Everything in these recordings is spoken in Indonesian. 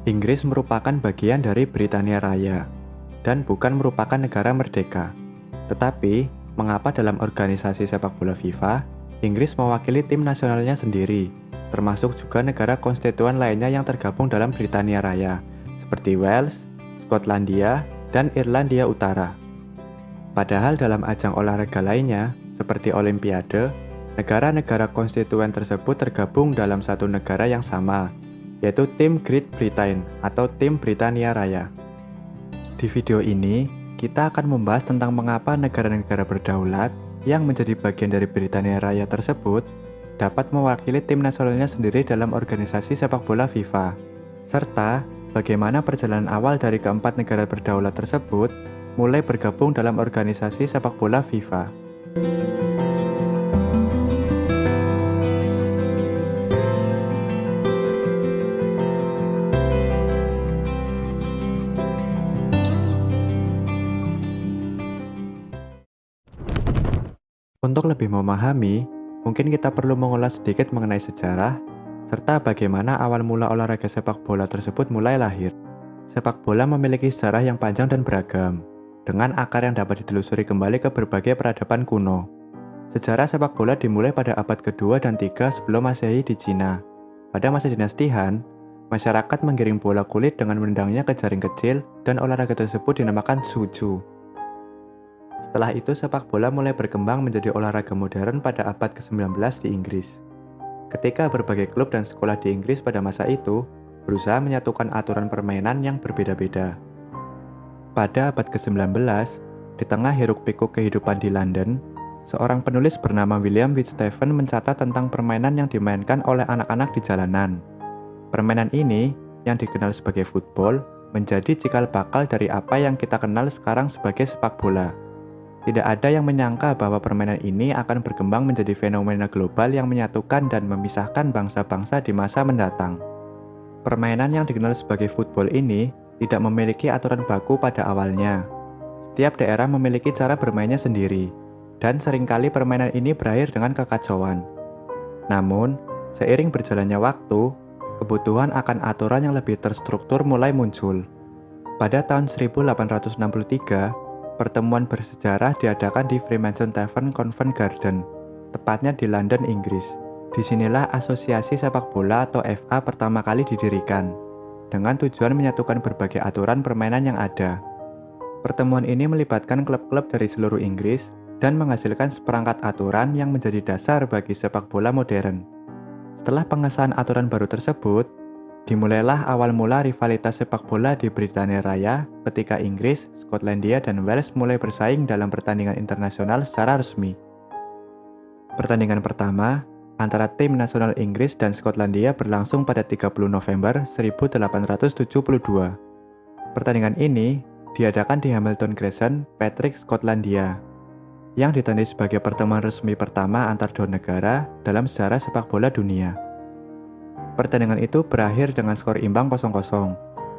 Inggris merupakan bagian dari Britania Raya dan bukan merupakan negara merdeka. Tetapi, mengapa dalam organisasi sepak bola FIFA, Inggris mewakili tim nasionalnya sendiri, termasuk juga negara konstituen lainnya yang tergabung dalam Britania Raya, seperti Wales, Skotlandia, dan Irlandia Utara. Padahal dalam ajang olahraga lainnya, seperti Olimpiade, negara-negara konstituen tersebut tergabung dalam satu negara yang sama, yaitu tim Great Britain atau tim Britania Raya. Di video ini, kita akan membahas tentang mengapa negara-negara berdaulat yang menjadi bagian dari Britania Raya tersebut dapat mewakili tim nasionalnya sendiri dalam organisasi sepak bola FIFA, serta bagaimana perjalanan awal dari keempat negara berdaulat tersebut mulai bergabung dalam organisasi sepak bola FIFA. Untuk lebih memahami, mungkin kita perlu mengulas sedikit mengenai sejarah, serta bagaimana awal mula olahraga sepak bola tersebut mulai lahir. Sepak bola memiliki sejarah yang panjang dan beragam, dengan akar yang dapat ditelusuri kembali ke berbagai peradaban kuno. Sejarah sepak bola dimulai pada abad kedua dan 3 sebelum Masehi di Cina. Pada masa dinasti Han, masyarakat menggiring bola kulit dengan menendangnya ke jaring kecil dan olahraga tersebut dinamakan Suzhu. Setelah itu sepak bola mulai berkembang menjadi olahraga modern pada abad ke-19 di Inggris. Ketika berbagai klub dan sekolah di Inggris pada masa itu berusaha menyatukan aturan permainan yang berbeda-beda. Pada abad ke-19, di tengah hiruk-pikuk kehidupan di London, seorang penulis bernama William Whitstephen mencatat tentang permainan yang dimainkan oleh anak-anak di jalanan. Permainan ini, yang dikenal sebagai football, menjadi cikal bakal dari apa yang kita kenal sekarang sebagai sepak bola. Tidak ada yang menyangka bahwa permainan ini akan berkembang menjadi fenomena global yang menyatukan dan memisahkan bangsa-bangsa di masa mendatang. Permainan yang dikenal sebagai football ini tidak memiliki aturan baku pada awalnya. Setiap daerah memiliki cara bermainnya sendiri, dan seringkali permainan ini berakhir dengan kekacauan. Namun, seiring berjalannya waktu, kebutuhan akan aturan yang lebih terstruktur mulai muncul. Pada tahun 1863, pertemuan bersejarah diadakan di Fremantle Tavern Covent Garden, tepatnya di London, Inggris. Disinilah asosiasi sepak bola atau FA pertama kali didirikan, dengan tujuan menyatukan berbagai aturan permainan yang ada. Pertemuan ini melibatkan klub-klub dari seluruh Inggris dan menghasilkan seperangkat aturan yang menjadi dasar bagi sepak bola modern. Setelah pengesahan aturan baru tersebut, dimulailah awal mula rivalitas sepak bola di Britania Raya ketika Inggris, Skotlandia, dan Wales mulai bersaing dalam pertandingan internasional secara resmi. Pertandingan pertama antara tim nasional Inggris dan Skotlandia berlangsung pada 30 November 1872. Pertandingan ini diadakan di Hamilton Crescent, Patrick, Skotlandia, yang ditandai sebagai pertemuan resmi pertama antar dua negara dalam sejarah sepak bola dunia. Pertandingan itu berakhir dengan skor imbang 0-0,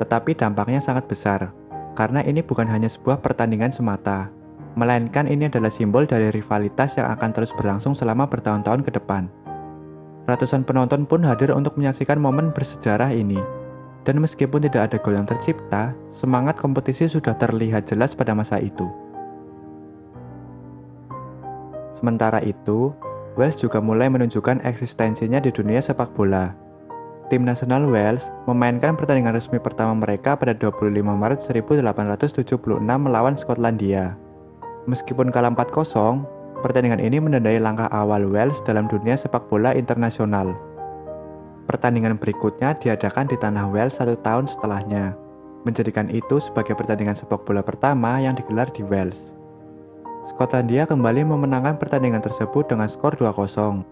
tetapi dampaknya sangat besar, karena ini bukan hanya sebuah pertandingan semata, melainkan ini adalah simbol dari rivalitas yang akan terus berlangsung selama bertahun-tahun ke depan. Ratusan penonton pun hadir untuk menyaksikan momen bersejarah ini, dan meskipun tidak ada gol yang tercipta, semangat kompetisi sudah terlihat jelas pada masa itu. Sementara itu, Wales juga mulai menunjukkan eksistensinya di dunia sepak bola. Tim nasional Wales memainkan pertandingan resmi pertama mereka pada 25 Maret 1876 melawan Skotlandia. Meskipun kalah 4-0, pertandingan ini menandai langkah awal Wales dalam dunia sepak bola internasional. Pertandingan berikutnya diadakan di tanah Wales 1 tahun setelahnya, menjadikan itu sebagai pertandingan sepak bola pertama yang digelar di Wales. Skotlandia kembali memenangkan pertandingan tersebut dengan skor 2-0.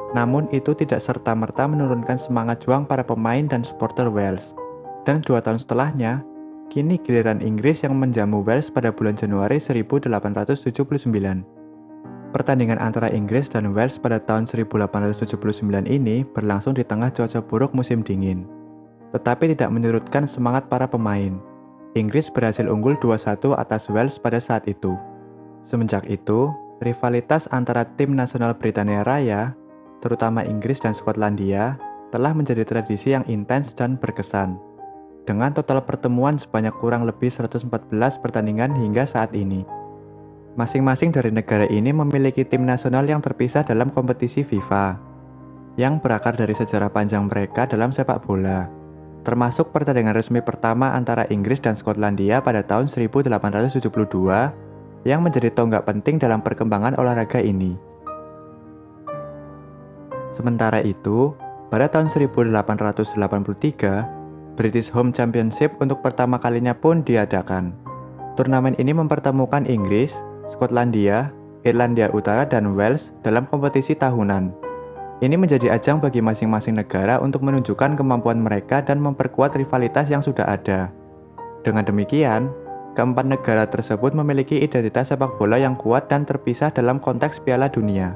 Namun itu tidak serta-merta menurunkan semangat juang para pemain dan supporter Wales. Dan 2 tahun setelahnya, kini giliran Inggris yang menjamu Wales pada bulan Januari 1879. Pertandingan antara Inggris dan Wales pada tahun 1879 ini berlangsung di tengah cuaca buruk musim dingin. Tetapi tidak menyurutkan semangat para pemain. Inggris berhasil unggul 2-1 atas Wales pada saat itu. Semenjak itu, rivalitas antara tim nasional Britania Raya, terutama Inggris dan Skotlandia, telah menjadi tradisi yang intens dan berkesan. dengan total pertemuan sebanyak kurang lebih 114 pertandingan hingga saat ini. Masing-masing dari negara ini memiliki tim nasional yang terpisah dalam kompetisi FIFA, yang berakar dari sejarah panjang mereka dalam sepak bola, termasuk pertandingan resmi pertama antara Inggris dan Skotlandia pada tahun 1872 yang menjadi tonggak penting dalam perkembangan olahraga ini. Sementara itu, pada tahun 1883, British Home Championship untuk pertama kalinya pun diadakan. Turnamen ini mempertemukan Inggris, Skotlandia, Irlandia Utara, dan Wales dalam kompetisi tahunan. Ini menjadi ajang bagi masing-masing negara untuk menunjukkan kemampuan mereka dan memperkuat rivalitas yang sudah ada. Dengan demikian, keempat negara tersebut memiliki identitas sepak bola yang kuat dan terpisah dalam konteks Piala Dunia.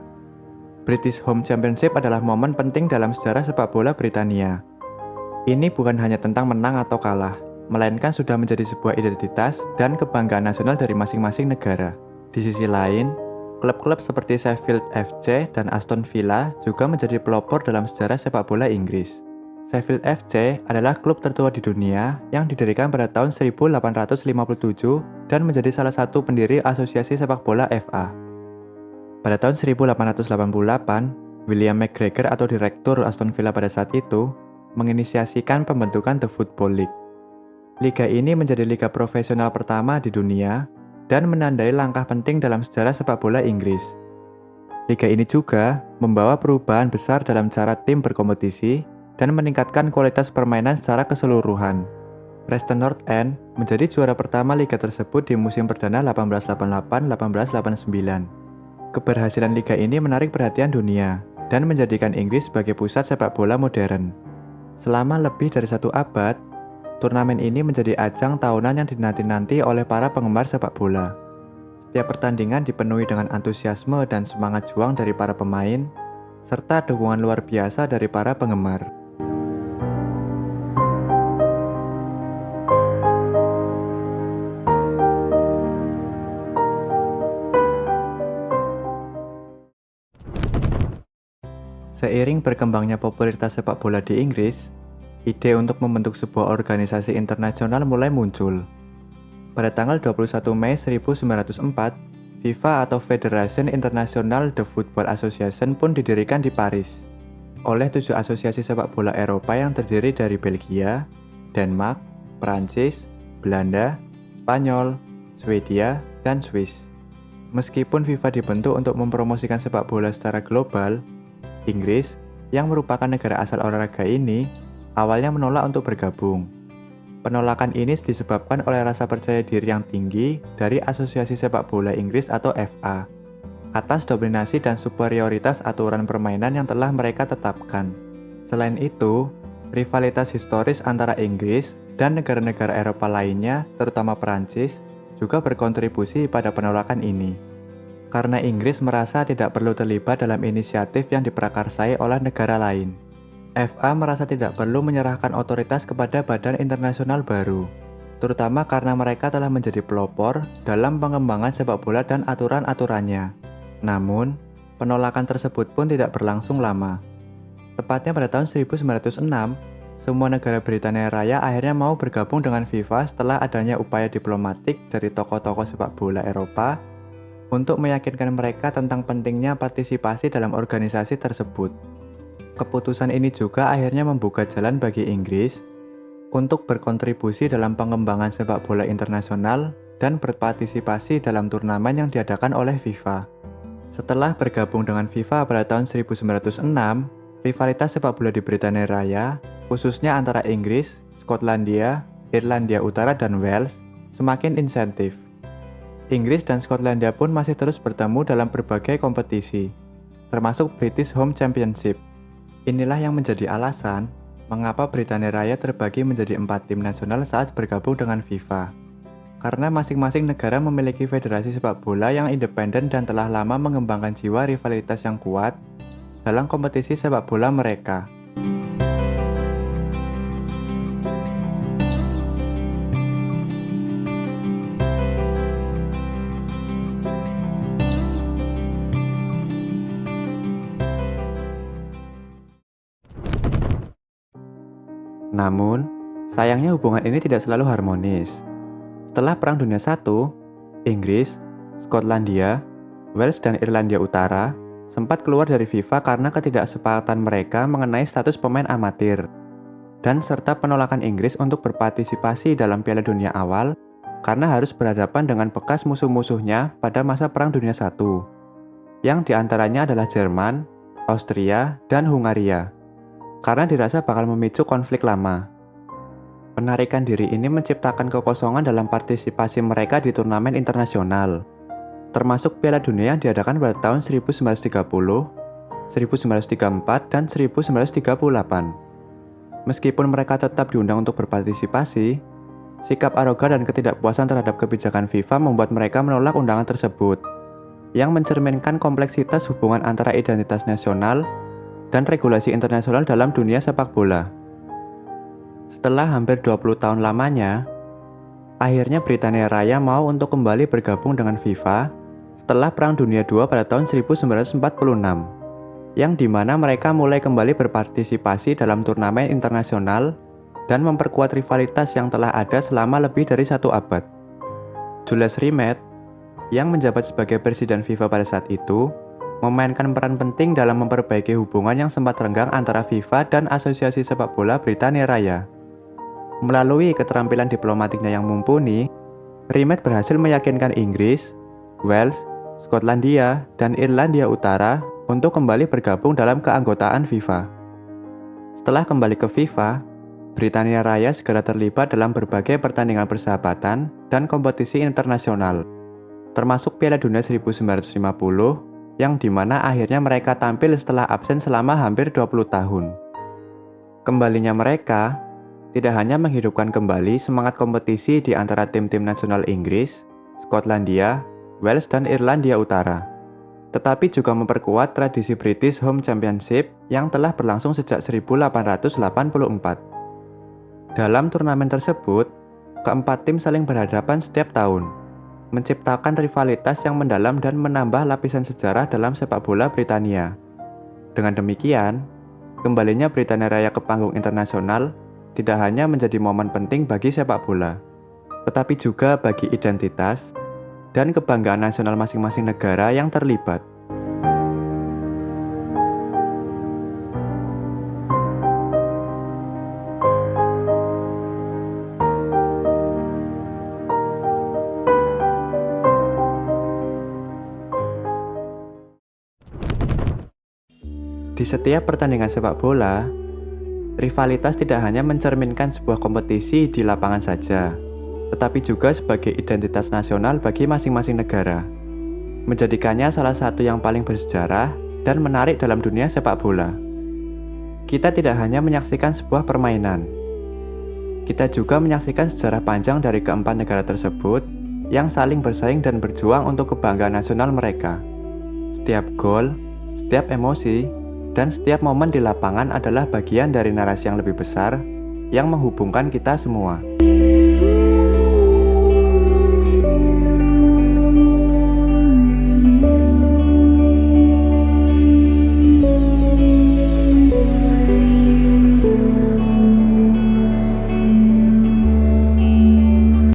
British Home Championship adalah momen penting dalam sejarah sepak bola Britania. Ini bukan hanya tentang menang atau kalah, melainkan sudah menjadi sebuah identitas dan kebanggaan nasional dari masing-masing negara. Di sisi lain, klub-klub seperti Sheffield FC dan Aston Villa juga menjadi pelopor dalam sejarah sepak bola Inggris. Sheffield FC adalah klub tertua di dunia yang didirikan pada tahun 1857 dan menjadi salah satu pendiri Asosiasi Sepak Bola FA. Pada tahun 1888, William McGregor atau direktur Aston Villa pada saat itu menginisiasikan pembentukan The Football League. Liga ini menjadi liga profesional pertama di dunia dan menandai langkah penting dalam sejarah sepak bola Inggris. Liga ini juga membawa perubahan besar dalam cara tim berkompetisi dan meningkatkan kualitas permainan secara keseluruhan. Preston North End menjadi juara pertama liga tersebut di musim perdana 1888-1889. Keberhasilan liga ini menarik perhatian dunia dan menjadikan Inggris sebagai pusat sepak bola modern. Selama lebih dari 1 abad, turnamen ini menjadi ajang tahunan yang dinanti-nanti oleh para penggemar sepak bola. Setiap pertandingan dipenuhi dengan antusiasme dan semangat juang dari para pemain, serta dukungan luar biasa dari para penggemar. Seiring berkembangnya popularitas sepak bola di Inggris, ide untuk membentuk sebuah organisasi internasional mulai muncul. Pada tanggal 21 Mei 1904, FIFA atau Federation International de Football Association pun didirikan di Paris oleh 7 asosiasi sepak bola Eropa yang terdiri dari Belgia, Denmark, Prancis, Belanda, Spanyol, Swedia, dan Swiss. Meskipun FIFA dibentuk untuk mempromosikan sepak bola secara global, Inggris, yang merupakan negara asal olahraga ini, awalnya menolak untuk bergabung. Penolakan ini disebabkan oleh rasa percaya diri yang tinggi dari Asosiasi Sepak Bola Inggris atau FA atas dominasi dan superioritas aturan permainan yang telah mereka tetapkan. Selain itu, rivalitas historis antara Inggris dan negara-negara Eropa lainnya, terutama Prancis, juga berkontribusi pada penolakan ini. Karena Inggris merasa tidak perlu terlibat dalam inisiatif yang diprakarsai oleh negara lain. FA merasa tidak perlu menyerahkan otoritas kepada badan internasional baru, terutama karena mereka telah menjadi pelopor dalam pengembangan sepak bola dan aturan-aturannya. Namun, penolakan tersebut pun tidak berlangsung lama. Tepatnya pada tahun 1906, semua negara Britania Raya akhirnya mau bergabung dengan FIFA setelah adanya upaya diplomatik dari tokoh-tokoh sepak bola Eropa untuk meyakinkan mereka tentang pentingnya partisipasi dalam organisasi tersebut. Keputusan ini juga akhirnya membuka jalan bagi Inggris untuk berkontribusi dalam pengembangan sepak bola internasional dan berpartisipasi dalam turnamen yang diadakan oleh FIFA. Setelah bergabung dengan FIFA pada tahun 1906, rivalitas sepak bola di Britania Raya, khususnya antara Inggris, Skotlandia, Irlandia Utara, dan Wales, semakin insentif. Inggris dan Skotlandia pun masih terus bertemu dalam berbagai kompetisi, termasuk British Home Championship. Inilah yang menjadi alasan mengapa Britania Raya terbagi menjadi 4 tim nasional saat bergabung dengan FIFA. Karena masing-masing negara memiliki federasi sepak bola yang independen dan telah lama mengembangkan jiwa rivalitas yang kuat dalam kompetisi sepak bola mereka. Namun, Sayangnya hubungan ini tidak selalu harmonis. Setelah Perang Dunia I, Inggris, Skotlandia, Wales dan Irlandia Utara sempat keluar dari FIFA karena ketidaksepakatan mereka mengenai status pemain amatir dan serta penolakan Inggris untuk berpartisipasi dalam Piala Dunia awal karena harus berhadapan dengan bekas musuh-musuhnya pada masa Perang Dunia I, yang diantaranya adalah Jerman, Austria, dan Hungaria, karena dirasa bakal memicu konflik lama. Penarikan diri ini menciptakan kekosongan dalam partisipasi mereka di turnamen internasional, termasuk Piala Dunia yang diadakan pada tahun 1930, 1934, dan 1938. Meskipun mereka tetap diundang untuk berpartisipasi, sikap arogan dan ketidakpuasan terhadap kebijakan FIFA membuat mereka menolak undangan tersebut, yang mencerminkan kompleksitas hubungan antara identitas nasional dan regulasi internasional dalam dunia sepak bola. Setelah hampir 20 tahun lamanya, akhirnya Britania Raya mau untuk kembali bergabung dengan FIFA setelah Perang Dunia II pada tahun 1946, yang dimana mereka mulai kembali berpartisipasi dalam turnamen internasional dan memperkuat rivalitas yang telah ada selama lebih dari 1 abad. Jules Rimet, yang menjabat sebagai Presiden FIFA pada saat itu, memainkan peran penting dalam memperbaiki hubungan yang sempat renggang antara FIFA dan Asosiasi Sepak Bola Britania Raya. Melalui keterampilan diplomatiknya yang mumpuni, Rimet berhasil meyakinkan Inggris, Wales, Skotlandia, dan Irlandia Utara untuk kembali bergabung dalam keanggotaan FIFA. Setelah kembali ke FIFA, Britania Raya segera terlibat dalam berbagai pertandingan persahabatan dan kompetisi internasional, termasuk Piala Dunia 1950, yang dimana akhirnya mereka tampil setelah absen selama hampir 20 tahun. Kembalinya mereka tidak hanya menghidupkan kembali semangat kompetisi di antara tim-tim nasional Inggris, Skotlandia, Wales, dan Irlandia Utara, tetapi juga memperkuat tradisi British Home Championship yang telah berlangsung sejak 1884. Dalam turnamen tersebut, keempat tim saling berhadapan setiap tahun, menciptakan rivalitas yang mendalam dan menambah lapisan sejarah dalam sepak bola Britania. Dengan demikian, kembalinya Britania Raya ke panggung internasional tidak hanya menjadi momen penting bagi sepak bola, tetapi juga bagi identitas dan kebanggaan nasional masing-masing negara yang terlibat. Di setiap pertandingan sepak bola, rivalitas tidak hanya mencerminkan sebuah kompetisi di lapangan saja, tetapi juga sebagai identitas nasional bagi masing-masing negara, menjadikannya salah satu yang paling bersejarah dan menarik dalam dunia sepak bola. Kita tidak hanya menyaksikan sebuah permainan, kita juga menyaksikan sejarah panjang dari keempat negara tersebut yang saling bersaing dan berjuang untuk kebanggaan nasional mereka. Setiap gol, setiap emosi, dan setiap momen di lapangan adalah bagian dari narasi yang lebih besar yang menghubungkan kita semua.